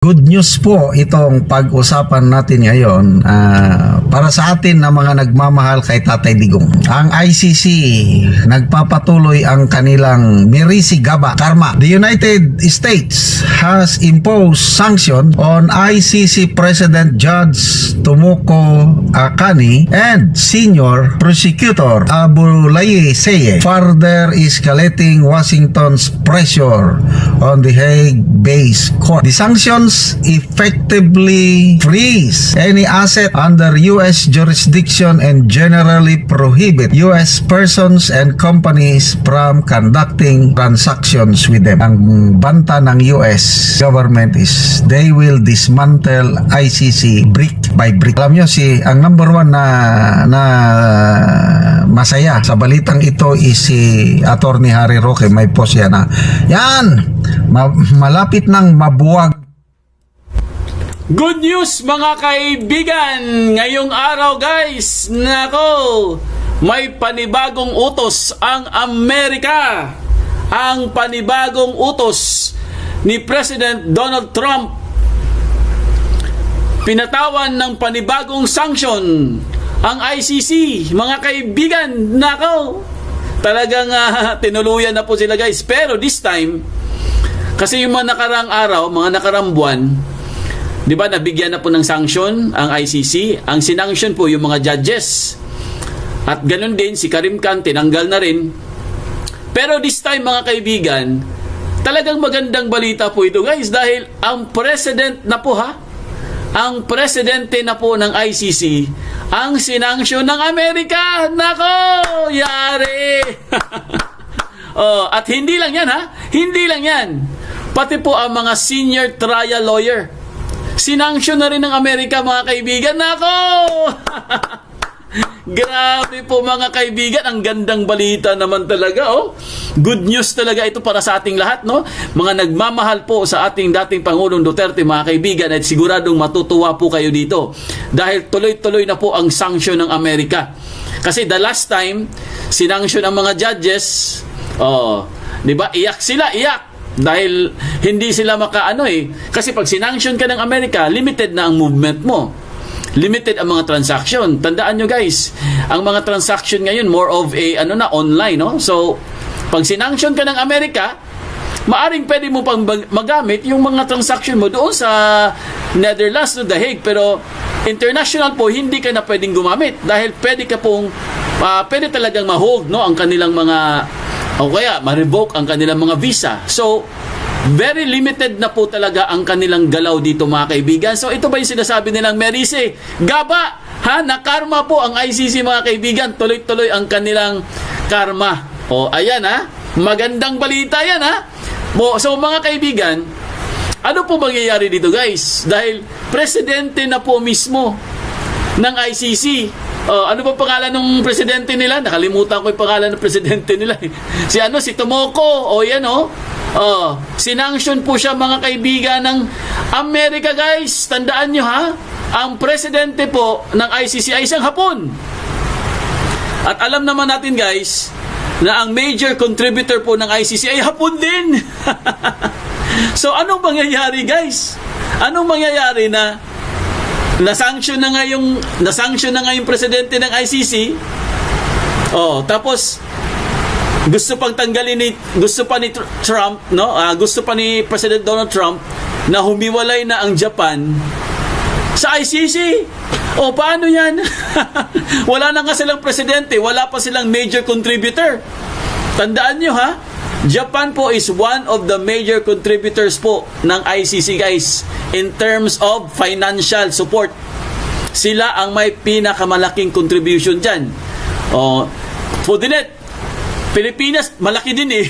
Good news po itong pag-usapan natin ngayon para sa atin na mga nagmamahal kay Tatay Digong. Ang ICC nagpapatuloy ang kanilang Merisi Gaba Karma. The United States has imposed sanction on ICC President Judge Tomoko Akani and Senior Prosecutor Abulaye Seye, further escalating Washington's pressure on the Hague-based court. The sanctions effectively freeze any asset under U.S. jurisdiction and generally prohibit U.S. persons and companies from conducting transactions with them. Ang banta ng U.S. government is they will dismantle ICC brick by brick. Alam nyo, ang number one na masaya sa balitang ito is si Attorney Harry Roque. May post yan malapit nang mabuwag. Good news mga kaibigan! Ngayong araw guys, nako, may panibagong utos ang Amerika. Ang panibagong utos ni President Donald Trump. Pinatawan ng panibagong sanction ang ICC. Mga kaibigan, nako, talagang tinuluyan na po sila guys. Pero this time, kasi yung mga nakarang araw, mga nakarang buwan, di ba, nabigyan na po ng sanction ang ICC. Ang sinanction po yung mga judges. At ganun din, si Karim Khan, tinanggal na rin. Pero this time, mga kaibigan, talagang magandang balita po ito, guys. Dahil ang president na po, ang presidente na po ng ICC, ang sinanction ng Amerika. Nako! Yari! At hindi lang yan, Hindi lang yan. Pati po ang mga senior trial lawyer. Sinanction na rin ng Amerika, mga kaibigan. Nako! Grabe po mga kaibigan, ang gandang balita naman talaga, Good news talaga ito para sa ating lahat, no? Mga nagmamahal po sa ating dating Pangulong Duterte, mga kaibigan, at siguradong matutuwa po kayo dito. Dahil tuloy-tuloy na po ang sanction ng Amerika. Kasi the last time, sinanction ang mga judges, di ba? Iyak sila, iyak. Dahil hindi sila kasi pag sinanction ka ng Amerika, limited na ang movement mo, limited ang mga transaction. Tandaan nyo guys, ang mga transaction ngayon more of a online, no? So pag sinanction ka ng Amerika, maaring pwede mo pang magamit yung mga transaction mo doon sa Netherlands, no, The Hague, pero international po hindi ka na pwedeng gumamit dahil pwede ka pong pwede talagang ma-hold, no, ang kanilang mga o kaya ma-revoke ang kanilang mga visa. So, very limited na po talaga ang kanilang galaw dito, mga kaibigan. So, ito ba yung sinasabi nilang Merisi Gaba? Na-karma po ang ICC, mga kaibigan. Tuloy-tuloy ang kanilang karma. Ayan magandang balita yan So, mga kaibigan, ano po mangyayari dito, guys? Dahil presidente na po mismo ng ICC. Ano ba pangalan ng presidente nila? Nakalimutan ko yung pangalan ng presidente nila. Si Tomoko. Sinanction po siya, mga kaibigan, ng Amerika, guys. Tandaan nyo, ang presidente po ng ICC ay isang Hapon. At alam naman natin, guys, na ang major contributor po ng ICC ay Hapon din. So, anong mangyayari, guys? Anong mangyayari na na-sanction na nga yung presidente ng ICC. Tapos gusto pa ni Trump, no? Gusto pa ni President Donald Trump na humiwalay na ang Japan sa ICC. Paano yan? Wala na nga silang presidente, wala pa silang major contributor. Tandaan nyo, Japan po is one of the major contributors po ng ICC, guys, in terms of financial support. Sila ang may pinakamalaking contribution dyan. Fudinet, Pilipinas, malaki din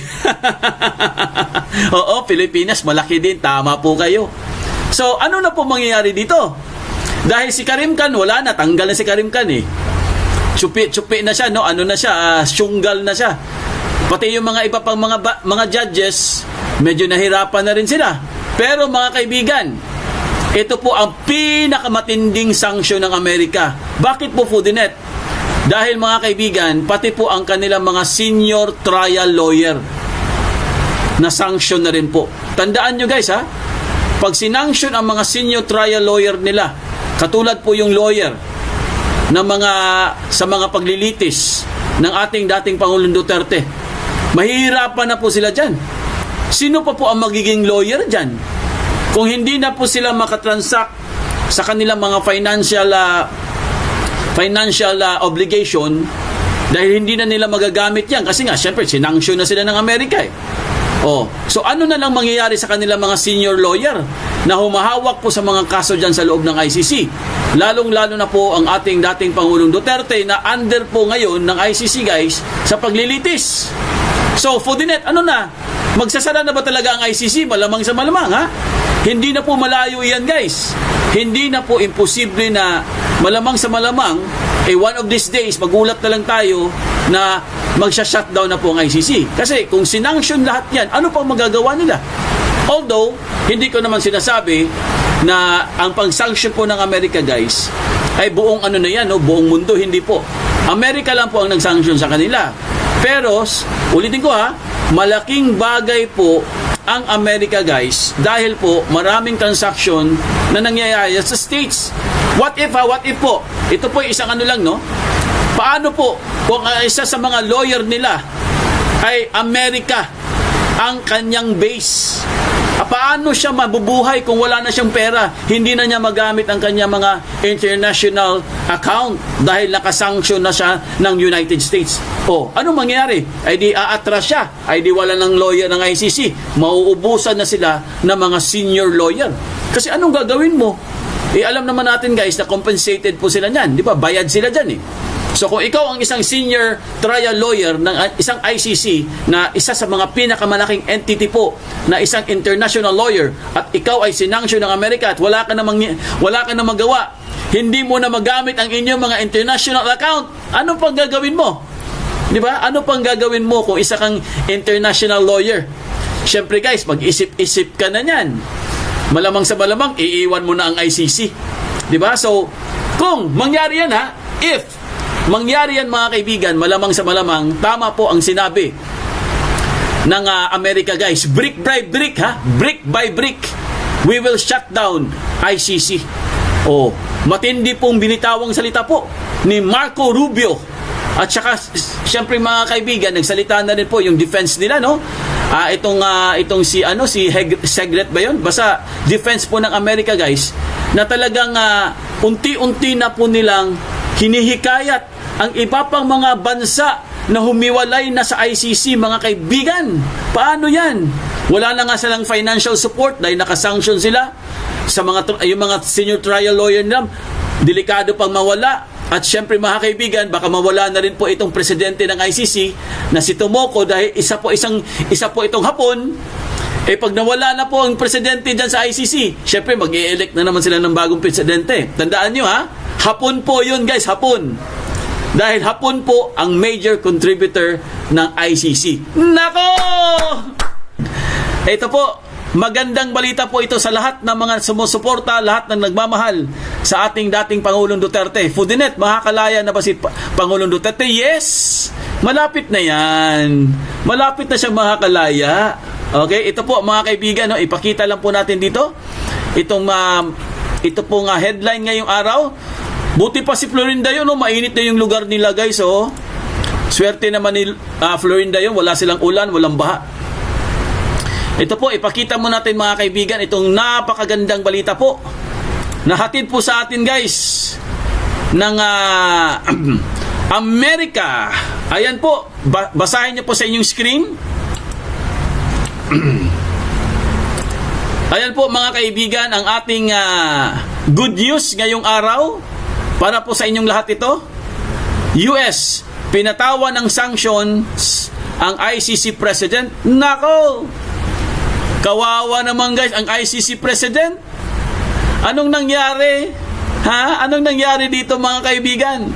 Pilipinas, malaki din. Tama po kayo. So, ano na po mangyayari dito? Dahil si Karim Khan, wala na. Tanggal na si Karim Khan, Chupi na siya, no? Syunggal na siya. Pati yung mga iba pang mga judges, medyo nahirapan na rin sila. Pero mga kaibigan, ito po ang pinakamatinding sanction ng Amerika. Bakit po, Fudinet? Dahil mga kaibigan, pati po ang kanilang mga senior trial lawyer na sanction na rin po. Tandaan nyo guys pag sinanction ang mga senior trial lawyer nila, katulad po yung lawyer ng sa mga paglilitis ng ating dating Pangulong Duterte, mahihirapan na po sila dyan. Sino pa po ang magiging lawyer dyan? Kung hindi na po sila makatransact sa kanilang mga financial obligation, dahil hindi na nila magagamit yan. Kasi nga, syempre, sinanction na sila ng Amerika eh. So ano na lang mangyayari sa kanilang mga senior lawyer na humahawak po sa mga kaso dyan sa loob ng ICC? Lalong-lalo na po ang ating dating Pangulong Duterte na under po ngayon ng ICC, guys, sa paglilitis. So, Fudinet, ano na? Magsasara na ba talaga ang ICC? Malamang sa malamang, ha? Hindi na po malayo yan, guys. Hindi na po imposible na malamang sa malamang, one of these days, magulat na lang tayo na magsha-shutdown na po ang ICC. Kasi kung sinanction lahat yan, ano pang magagawa nila? Although, hindi ko naman sinasabi na ang pag-sanction po ng Amerika, guys, ay buong ano na yan, buong mundo, hindi po. Amerika lang po ang nag-sanction sa kanila. Pero, ulitin ko malaking bagay po ang Amerika, guys, dahil po maraming transaction na nangyayari sa states. What if po? Ito po isang ano lang, no? Paano po kung isa sa mga lawyer nila ay Amerika ang kanyang base? Paano siya mabubuhay kung wala na siyang pera? Hindi na niya magamit ang kanyang mga international account dahil nakasanction na siya ng United States. Anong mangyayari? Ay di aatras siya. Ay di wala ng lawyer ng ICC. Mauubusan na sila ng mga senior lawyer. Kasi anong gagawin mo? Alam naman natin, guys, na compensated po sila niyan. Di ba? Bayad sila dyan eh. So kung ikaw ang isang senior trial lawyer ng isang ICC na isa sa mga pinakamalaking entity po na isang international lawyer at ikaw ay sinanction ng Amerika at wala ka na magawa, hindi mo na magamit ang inyong mga international account, ano pang gagawin mo? Di ba? Ano pang gagawin mo kung isa kang international lawyer? Siyempre, guys, mag-isip-isip ka na niyan. Malamang sa malamang, iiwan mo na ang ICC. Di ba? So, kung mangyari yan if mangyari yan, mga kaibigan, malamang sa malamang, tama po ang sinabi ng Amerika, guys. Brick by brick, brick by brick, we will shut down ICC. Matindi pong binitawang salita po ni Marco Rubio. At saka, siyempre mga kaibigan, nagsalita na rin po yung defense nila, no? Itong si Segret ba yun? Basta defense po ng Amerika, guys, na talagang unti-unti na po nilang hinihikayat ang iba pang mga bansa na humiwalay na sa ICC, mga kaibigan. Paano yan? Wala na nga silang financial support dahil nakasanction sila sa yung mga senior trial lawyer nila. Delikado pang mawala. At syempre, mga kaibigan, baka mawala na rin po itong presidente ng ICC na si Tomoko dahil isa po itong Hapon. Pag nawala na po ang presidente dyan sa ICC, syempre mag-i-elect na naman sila ng bagong presidente. Tandaan nyo Hapon po yun, guys, Hapon. Dahil Hapon po ang major contributor ng ICC. Nako! Ito po, magandang balita po ito sa lahat ng mga sumusuporta, lahat ng nagmamahal sa ating dating Pangulong Duterte. Fudinet, makakalaya na ba si Pangulong Duterte? Yes! Malapit na yan. Malapit na siyang makakalaya. Okay, ito po mga kaibigan, ipakita lang po natin dito. Ito pong headline ngayong araw. Buti pa si Florinda yun, mainit na yung lugar nila, guys. Swerte naman ni Florinda yun, wala silang ulan, walang baha. Ito po, ipakita mo natin mga kaibigan, itong napakagandang balita po. Nahatid po sa atin, guys, ng Amerika. Ayan po, basahin niyo po sa inyong screen. Ayan po mga kaibigan, ang ating good news ngayong araw. Para po sa inyong lahat ito, US, pinatawan ng sanctions ang ICC President. Nako! Kawawa naman, guys, ang ICC President. Anong nangyari? Anong nangyari dito, mga kaibigan?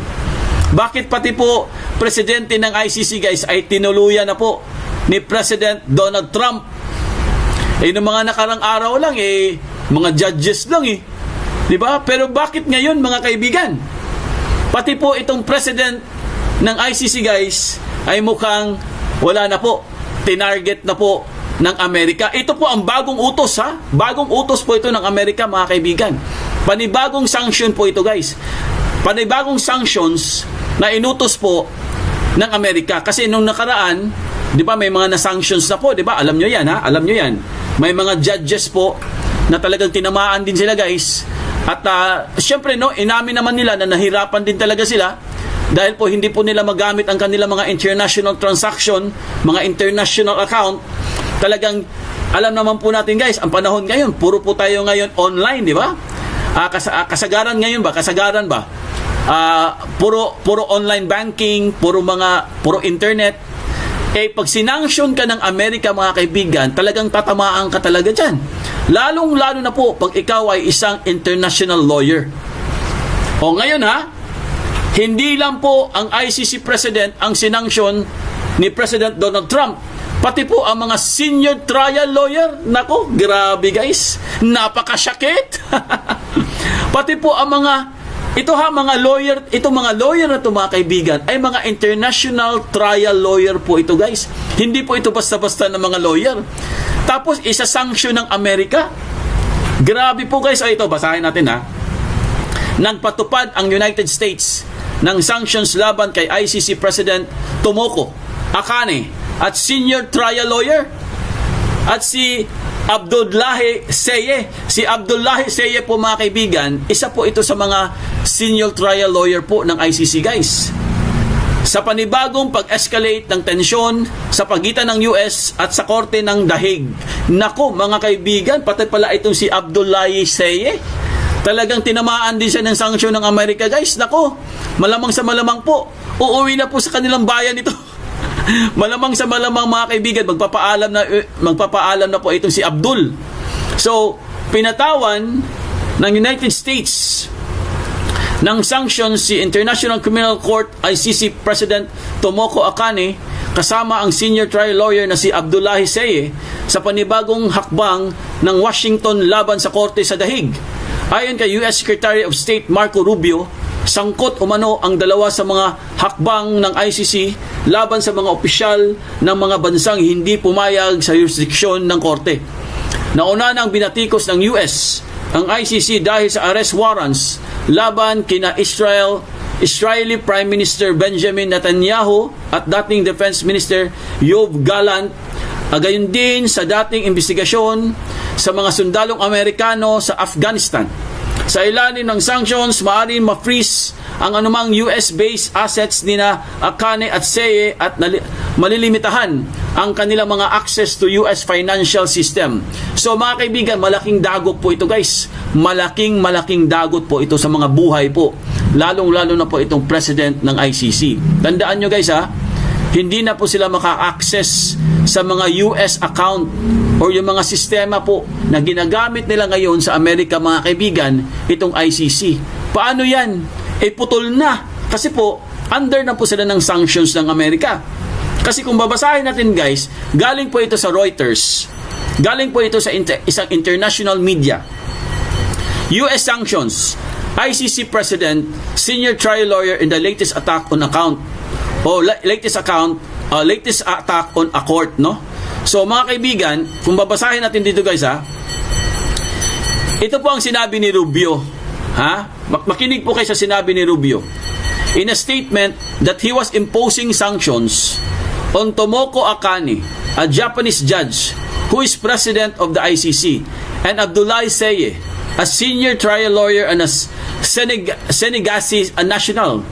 Bakit pati po presidente ng ICC, guys, ay tinuluyan na po ni President Donald Trump? Noong mga nakarang araw lang, mga judges lang Diba? Pero bakit ngayon, mga kaibigan? Pati po itong president ng ICC, guys, ay mukhang wala na po. Tinarget na po ng Amerika. Ito po ang bagong utos, ha? Bagong utos po ito ng Amerika, mga kaibigan. Panibagong sanction po ito, guys. Panibagong sanctions na inutos po ng Amerika. Kasi nung nakaraan, di ba, may mga na-sanctions na po, di ba? Alam nyo yan, ha? Alam nyo yan. May mga judges po na talagang tinamaan din sila, guys. At syempre, no, inamin naman nila na nahirapan din talaga sila dahil po hindi po nila magamit ang kanilang mga international transaction, mga international account. Talagang alam naman po natin, guys, ang panahon ngayon, puro po tayo ngayon online, di ba? Kasagaran ngayon ba? Kasagaran ba? Puro online banking, puro internet. Pag sinanction ka ng Amerika, mga kaibigan, talagang tatamaan ka talaga dyan. Lalong-lalo na po pag ikaw ay isang international lawyer. O ngayon, ha, hindi lang po ang ICC President ang sinanction ni President Donald Trump, pati po ang mga senior trial lawyer. Nako, grabe, guys, napakasakit. Pati po ang mga mga lawyer na ito, mga kaibigan, ay mga international trial lawyer po ito, guys. Hindi po ito basta-basta ng mga lawyer. Tapos, isa-sanction ng Amerika. Grabe po, guys. Ito, basahin natin, ha. Nagpatupad ang United States ng sanctions laban kay ICC President Tomoko Akane at senior trial lawyer at si Abdullahi Seye. Si Abdullahi Seye po, mga kaibigan, isa po ito sa mga senior trial lawyer po ng ICC, guys. Sa panibagong pag-escalate ng tensyon sa pagitan ng US at sa korte ng Dahig. Nako, mga kaibigan, pati pala itong si Abdullahi Seye, talagang tinamaan din siya ng sanksyon ng Amerika, guys. Nako, malamang sa malamang po, uuwi na po sa kanilang bayan ito. Malamang sa malamang, mga kaibigan, magpapaalam na po itong si Abdul. So, pinatawan ng United States ng sanctions si International Criminal Court ICC President Tomoko Akane kasama ang senior trial lawyer na si Abdullahi Seye sa panibagong hakbang ng Washington laban sa korte sa Dahig. Ayon kay US Secretary of State Marco Rubio, sangkot umano ang dalawa sa mga hakbang ng ICC laban sa mga opisyal ng mga bansang hindi pumayag sa jurisdiksyon ng korte. Nauna nang binatikos ng US ang ICC dahil sa arrest warrants laban kina Israeli Prime Minister Benjamin Netanyahu at dating Defense Minister Yoav Gallant. Gayon din sa dating investigasyon sa mga sundalong Amerikano sa Afghanistan. Sa ilalim ng sanctions, maaaring ma-freeze ang anumang US-based assets nina Akane at Seye at malilimitahan ang kanilang mga access to US financial system. So, mga kaibigan, malaking dagot po ito, guys. Malaking dagot po ito sa mga buhay po. Lalong-lalo na po itong president ng ICC. Tandaan nyo, guys, ha? Hindi na po sila maka-access sa mga US account o yung mga sistema po na ginagamit nila ngayon sa Amerika, mga kaibigan, itong ICC. Paano yan? Putol na. Kasi po, under na po sila ng sanctions ng Amerika. Kasi kung babasahin natin, guys, galing po ito sa Reuters. Galing po ito sa isang international media. US sanctions. ICC President, senior trial lawyer in the latest attack on account. Latest attack on a court, no? So, mga kaibigan, kung babasahin natin dito, guys, ha? Ito po ang sinabi ni Rubio, ha? Makinig po kayo sa sinabi ni Rubio. In a statement that he was imposing sanctions on Tomoko Akane, a Japanese judge who is president of the ICC, and Abdullahi Seye, a senior trial lawyer and a Senegalese national,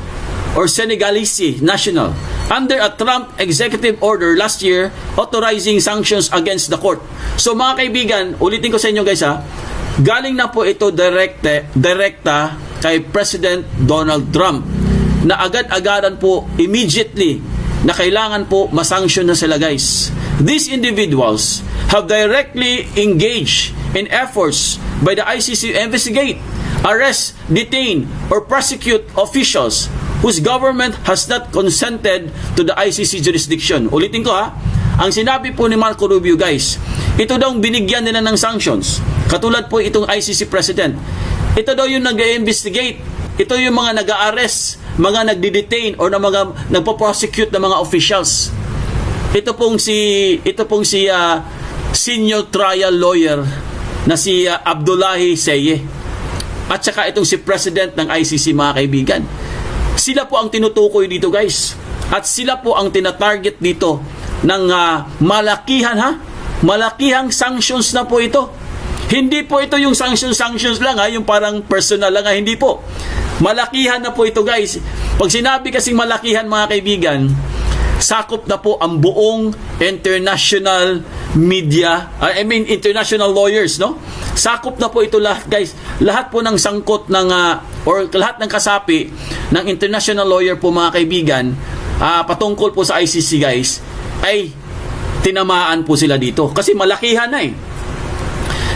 under a Trump executive order last year authorizing sanctions against the court. So, mga kaibigan, ulitin ko sa inyo, guys, ha, galing na po ito direkta kay President Donald Trump na agad-agaran po, immediately, na kailangan po masanction na sila, guys. These individuals have directly engaged in efforts by the ICC to investigate, arrest, detain, or prosecute officials whose government has not consented to the ICC jurisdiction. Ulitin ko, ha, ang sinabi po ni Marco Rubio, guys, ito daw binigyan nila ng sanctions. Katulad po itong ICC President. Ito daw yung nag-investigate. Ito yung mga nag-arrest, mga nagdi-detain or na mga nagpo-prosecute ng mga officials. Ito pong si senior trial lawyer na si Abdullahi Seye at saka itong si President ng ICC, mga kaibigan. Sila po ang tinutukoy dito, guys. At sila po ang tinatarget dito ng malakihang sanctions na po ito. Hindi po ito yung sanctions lang yung parang personal lang hindi po. Malakihan na po ito, guys. Pag sinabi kasing malakihan, mga kaibigan, sakop na po ang buong international media, international lawyers, no? Sakop na po ito lahat, guys. Lahat po ng sangkot ng or lahat ng kasapi ng international lawyer po, mga kaibigan, patungkol po sa ICC, guys, ay tinamaan po sila dito kasi malakihan na eh.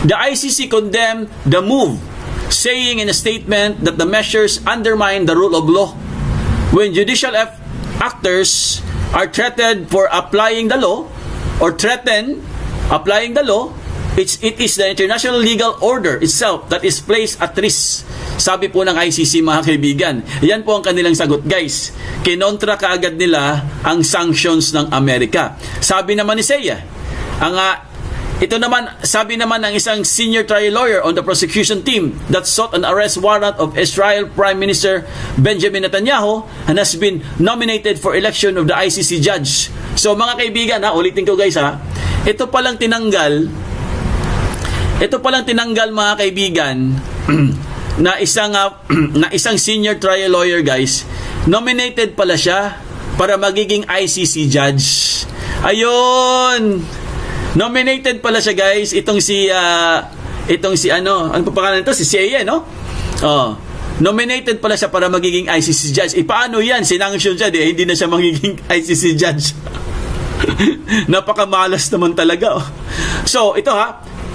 The ICC condemned the move, saying in a statement that the measures undermine the rule of law. When judicial actors are threatened for applying the law or threaten applying the law, it is the international legal order itself that is placed at risk. Sabi po ng ICC, mga kaibigan. Yan po ang kanilang sagot, guys. Kinontra kaagad nila ang sanctions ng Amerika. Sabi naman ni Seye, sabi naman ng isang senior trial lawyer on the prosecution team that sought an arrest warrant of Israel Prime Minister Benjamin Netanyahu and has been nominated for election of the ICC judge. So, mga kaibigan, ulitin ko, guys, ito palang tinanggal, mga kaibigan, na isang senior trial lawyer, guys, nominated pala siya para magiging ICC judge. Ayun! Nominated pala siya, guys, itong si ano pa pangalan nito? Si Seye, no? Nominated pala siya para magiging ICC judge. Paano yan? Sinanction siya, hindi na siya magiging ICC judge. Napakamalas naman talaga. So, ito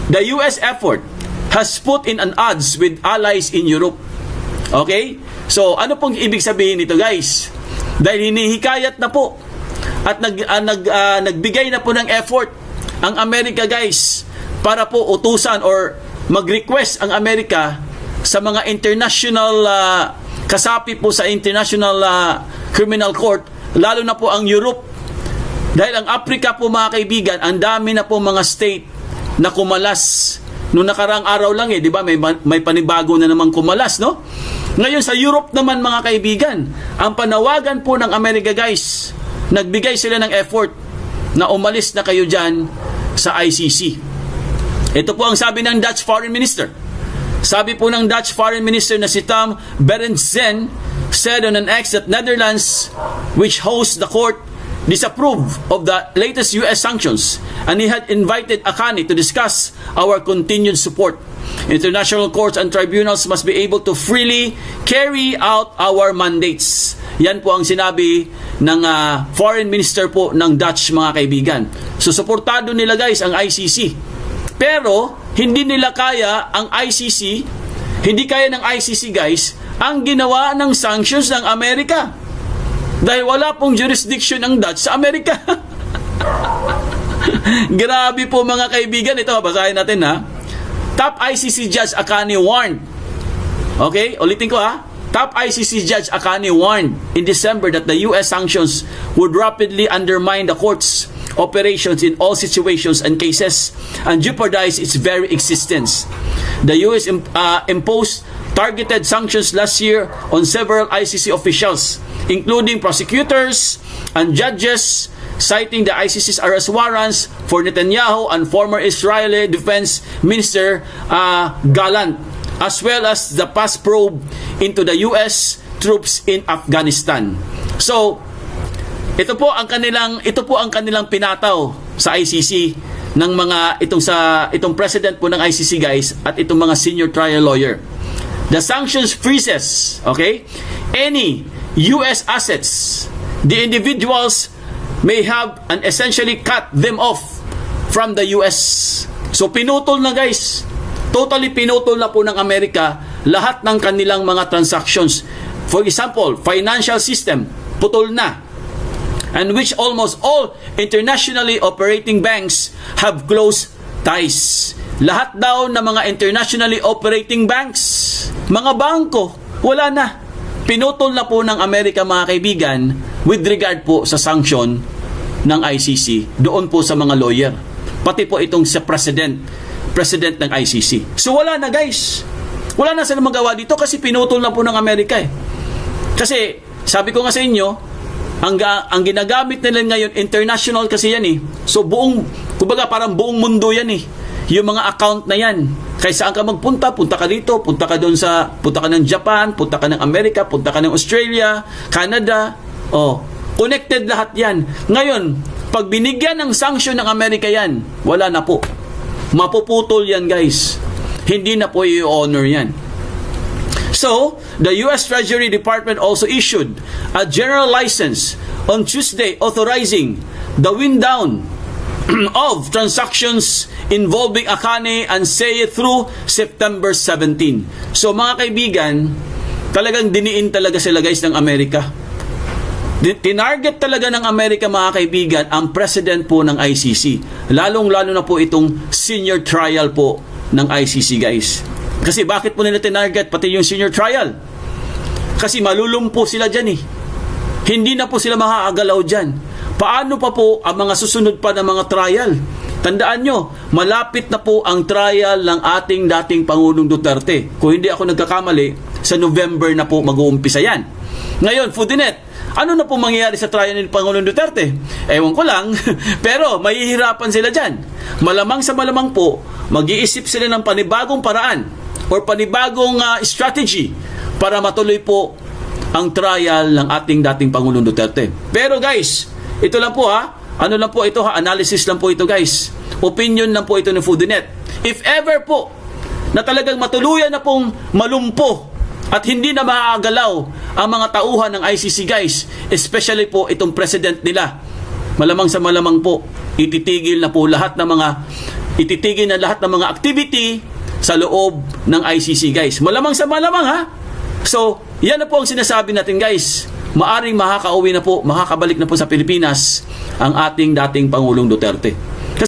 the US effort has put in an odds with allies in Europe. Okay? So, ano pong ibig sabihin nito, guys? Dahil hinihikayat na po at nagbigay na po ng effort ang Amerika, guys, para po utusan or mag-request ang Amerika sa mga international kasapi po sa International Criminal Court, lalo na po ang Europe. Dahil ang Africa po, mga kaibigan, ang dami na po mga state na kumalas. Noong nakaraang araw lang di ba, may panibago na namang kumalas, no? Ngayon sa Europe naman, mga kaibigan, ang panawagan po ng Amerika, guys, nagbigay sila ng effort na umalis na kayo dyan sa ICC. Ito po ang sabi ng Dutch Foreign Minister. Sabi po ng Dutch Foreign Minister na si Tom Berendsen said on an X that Netherlands, which hosts the court, disapproved of the latest US sanctions, and he had invited Akani to discuss our continued support. International courts and tribunals must be able to freely carry out our mandates. Yan po ang sinabi ng foreign minister po ng Dutch, mga kaibigan. So, suportado nila, guys, ang ICC. Pero, hindi nila kaya ang ICC, hindi kaya ng ICC, guys, ang ginawa ng sanctions ng Amerika. Dahil wala pong jurisdiction ng Dutch sa Amerika. Grabe po, mga kaibigan. Ito, basahin natin, Top ICC Judge Akani warned. Okay? Ulitin ko, Top ICC Judge Akani warned in December that the US sanctions would rapidly undermine the court's operations in all situations and cases and jeopardize its very existence. The US imposed targeted sanctions last year on several ICC officials, including prosecutors and judges, citing the ICC's arrest warrants for Netanyahu and former Israeli Defense Minister Gallant, as well as the past probe into the US troops in Afghanistan. So, ito po ang kanilang pinataw sa ICC ng mga itong president po ng ICC, guys, at itong mga senior trial lawyer. The sanctions freezes, okay, any US assets the individuals may have and essentially cut them off from the US. So pinutol na, guys. Totally pinutol na po ng Amerika lahat ng kanilang mga transactions. For example, financial system, putol na. And which almost all internationally operating banks have close ties. Lahat daw ng mga internationally operating banks, mga bangko, wala na. Pinutol na po ng Amerika, mga kaibigan, with regard po sa sanction ng ICC doon po sa mga lawyer. pati po itong sa president ng ICC. So wala na guys. Wala na silang magawa dito kasi pinutol na po ng Amerika eh. Kasi sabi ko nga sa inyo, ang ginagamit nila ngayon international kasi yan eh. So kumbaga parang buong mundo yan eh. Yung mga account na yan. Kaya saan ka magpunta, punta ka dito, punta ka ng Japan, punta ka ng Amerika, punta ka ng Australia, Canada. Connected lahat yan. Ngayon, pag binigyan ng sanction ng Amerika yan, wala na po. Mapuputol yan guys. Hindi na po i-honor yan. So, the U.S. Treasury Department also issued a general license on Tuesday authorizing the wind down of transactions involving Akane and Seye through September 17. So mga kaibigan, talagang diniin talaga sila guys ng Amerika. Tinarget talaga ng Amerika mga kaibigan ang president po ng ICC. Lalong-lalo na po itong senior trial po ng ICC guys. Kasi bakit po nila tinarget pati yung senior trial? Kasi malulumpo sila dyan eh. Hindi na po sila makakagalaw dyan. Paano pa po ang mga susunod pa ng mga trial? Tandaan nyo, malapit na po ang trial ng ating dating Pangulong Duterte. Kung hindi ako nagkakamali, sa November na po mag-uumpisa yan. Ngayon, Foodinet, ano na po mangyayari sa trial ni Pangulong Duterte? Ewan ko lang, pero mahihirapan sila dyan. Malamang sa malamang po, mag-iisip sila ng panibagong paraan or panibagong strategy para matuloy po ang trial ng ating dating Pangulong Duterte. Pero guys, ito lang po ano lang po ito analysis lang po ito guys. Opinion lang po ito ng Foodinet. If ever po na talagang matuluyan na pong malumpo at hindi na maagalaw ang mga tauhan ng ICC guys, especially po itong president nila, malamang sa malamang po ititigil na lahat ng mga activity sa loob ng ICC guys. Malamang sa malamang So, yan na po ang sinasabi natin guys. Maaring makakabalik na po sa Pilipinas ang ating dating Pangulong Duterte.